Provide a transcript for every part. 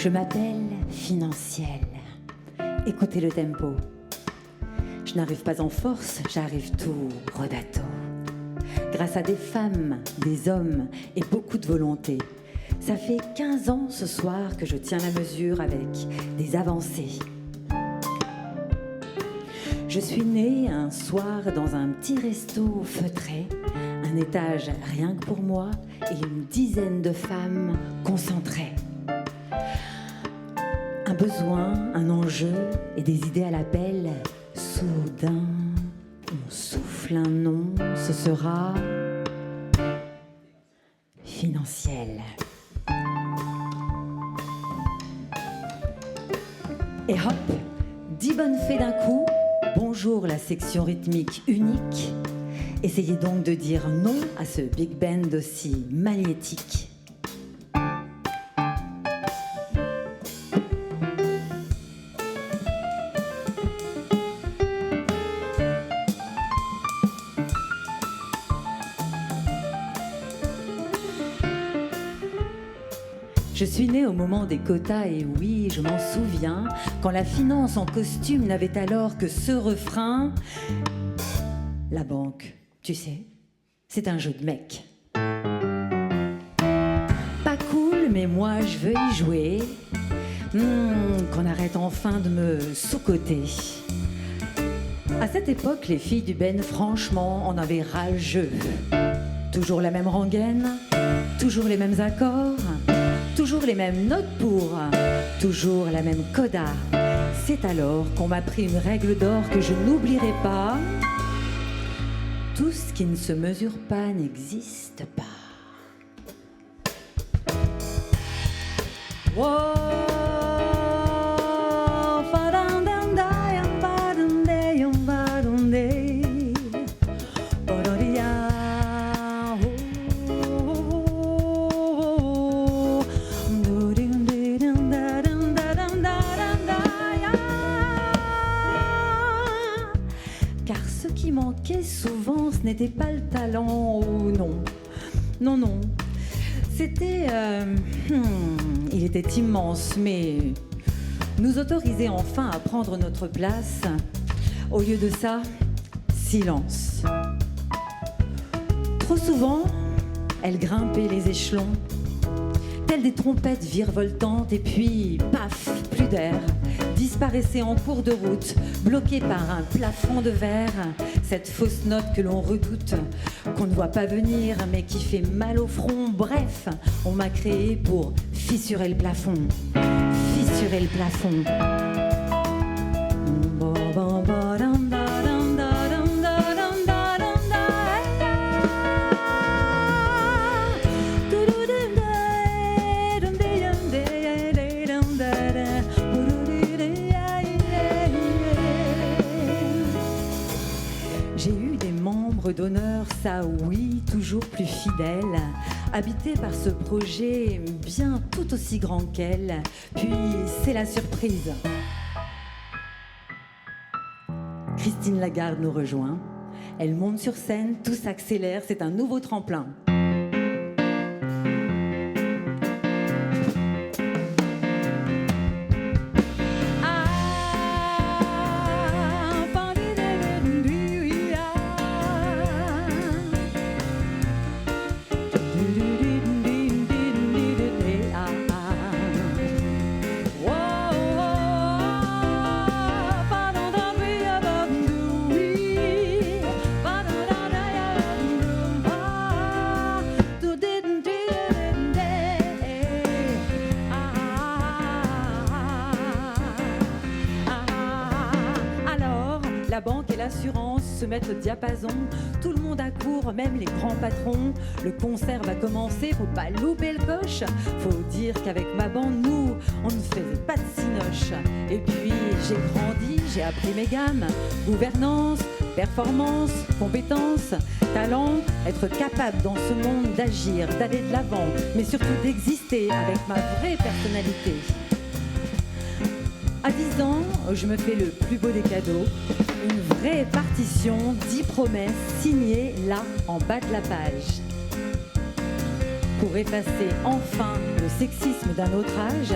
Je m'appelle Financielle. Écoutez le tempo. Je n'arrive pas en force, j'arrive tout rodato. Grâce à des femmes, des hommes et beaucoup de volonté. Ça fait 15 ans ce soir que je tiens la mesure avec des avancées. Je suis née un soir dans un petit resto feutré, un étage rien que pour moi et une dizaine de femmes concentrées. Un besoin, un enjeu et des idées à l'appel. Soudain, on souffle un nom, ce sera Financielle. Et hop, 10 bonnes fées d'un coup. Bonjour la section rythmique unique. Essayez donc de dire non à ce big band aussi magnétique. Je suis née au moment des quotas et oui, je m'en souviens, quand la finance en costume n'avait alors que ce refrain. La banque, tu sais, c'est un jeu de mec. Pas cool, mais moi je veux y jouer. Qu'on arrête enfin de me sous-coter. À cette époque, les filles du Ben, franchement, en avaient ras le jeu. Toujours la même rengaine, toujours les mêmes accords. Toujours les mêmes notes pour, toujours la même coda. C'est alors qu'on m'a pris une règle d'or que je n'oublierai pas. Tout ce qui ne se mesure pas n'existe pas. Wow. Souvent, ce n'était pas le talent ou non. Non. C'était... il était immense, mais nous autorisait enfin à prendre notre place. Au lieu de ça, silence. Trop souvent, elle grimpait les échelons, telles des trompettes virevoltantes, et puis, paf, plus d'air. Disparaissait en cours de route, bloquée par un plafond de verre. Cette fausse note que l'on redoute, qu'on ne voit pas venir, mais qui fait mal au front. Bref, on m'a créé pour fissurer le plafond. Fissurer le plafond. D'honneur, ça oui, toujours plus fidèle, habité par ce projet bien tout aussi grand qu'elle. Puis c'est la surprise. Christine Lagarde nous rejoint. Elle monte sur scène, tout s'accélère, c'est un nouveau tremplin. La banque et l'assurance se mettent au diapason. Tout le monde accourt, même les grands patrons. Le concert va commencer, faut pas louper le coche. Faut dire qu'avec ma bande, nous, on ne faisait pas de cinoche. Et puis j'ai grandi, j'ai appris mes gammes. Gouvernance, performance, compétence, talent, être capable dans ce monde d'agir, d'aller de l'avant, mais surtout d'exister avec ma vraie personnalité. À 10 ans, je me fais le plus beau des cadeaux, une vraie partition, 10 promesses signées là en bas de la page. Pour effacer enfin le sexisme d'un autre âge,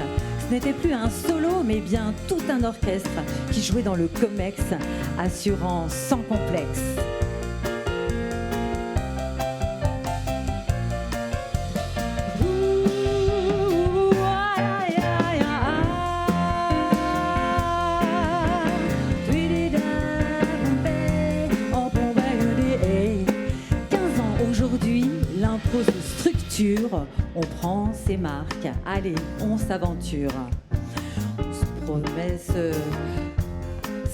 Ce n'était plus un solo, mais bien tout un orchestre qui jouait dans le Comex, assurant sans complexe. L'impro se structure, on prend ses marques, allez, on s'aventure.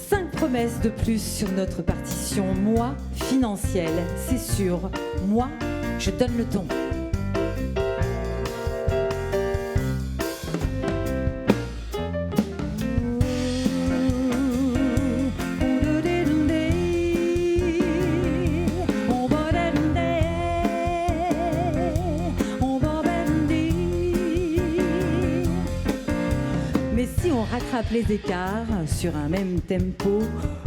Cinq promesses de plus sur notre partition. Moi, Financiel, c'est sûr. Moi, je donne le ton. Mais si on rattrape les écarts sur un même tempo,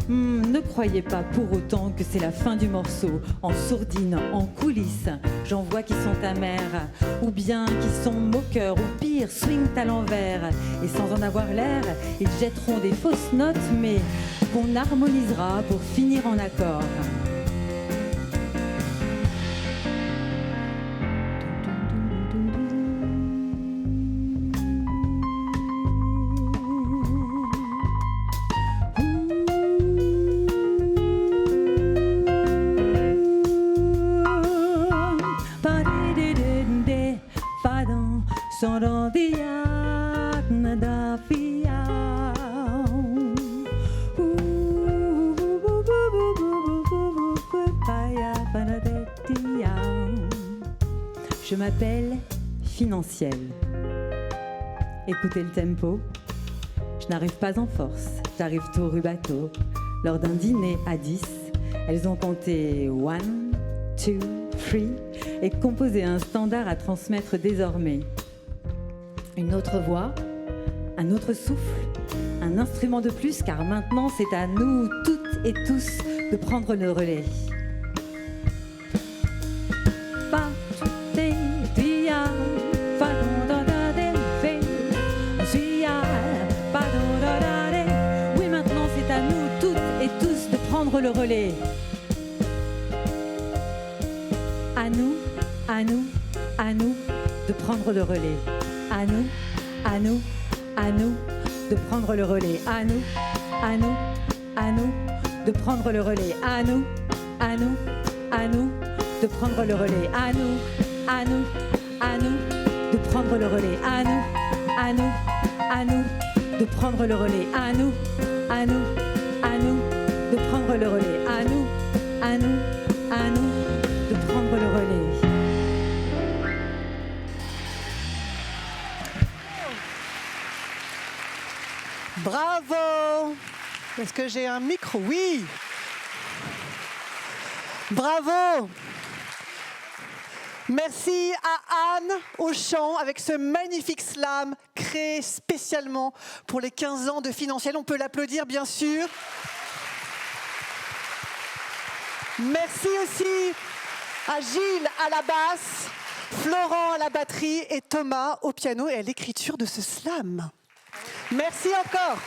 ne croyez pas pour autant que c'est la fin du morceau. En sourdine, en coulisses, j'en vois qui sont amers, ou bien qui sont moqueurs, ou pire, swingent à l'envers. Et sans en avoir l'air, ils jetteront des fausses notes, mais qu'on harmonisera pour finir en accord. Je m'appelle Financiel. Écoutez le tempo. Je n'arrive pas en force, j'arrive tout rubato. Lors d'un dîner à 10, elles ont compté 1, 2, 3 et composé un standard à transmettre désormais. Une autre voix, un autre souffle, un instrument de plus, car maintenant c'est à nous toutes et tous de prendre le relais. Oui, maintenant c'est à nous toutes et tous de prendre le relais. À nous, à nous, à nous de prendre le relais. À nous, à nous, à nous de prendre le relais. À nous, à nous, à nous de prendre le relais. À nous, à nous, à nous de prendre le relais. À nous, à nous, à nous de prendre le relais. À nous, à nous, à nous de prendre le relais. À nous, à nous, à nous de prendre le relais. À nous, à nous, à nous de prendre le relais. Bravo! Est-ce que j'ai un micro? Oui! Bravo! Merci à Anne au chant avec ce magnifique slam créé spécialement pour les 15 ans de Financiel. On peut l'applaudir bien sûr. Merci aussi à Gilles à la basse, Florent à la batterie et Thomas au piano et à l'écriture de ce slam. Merci encore.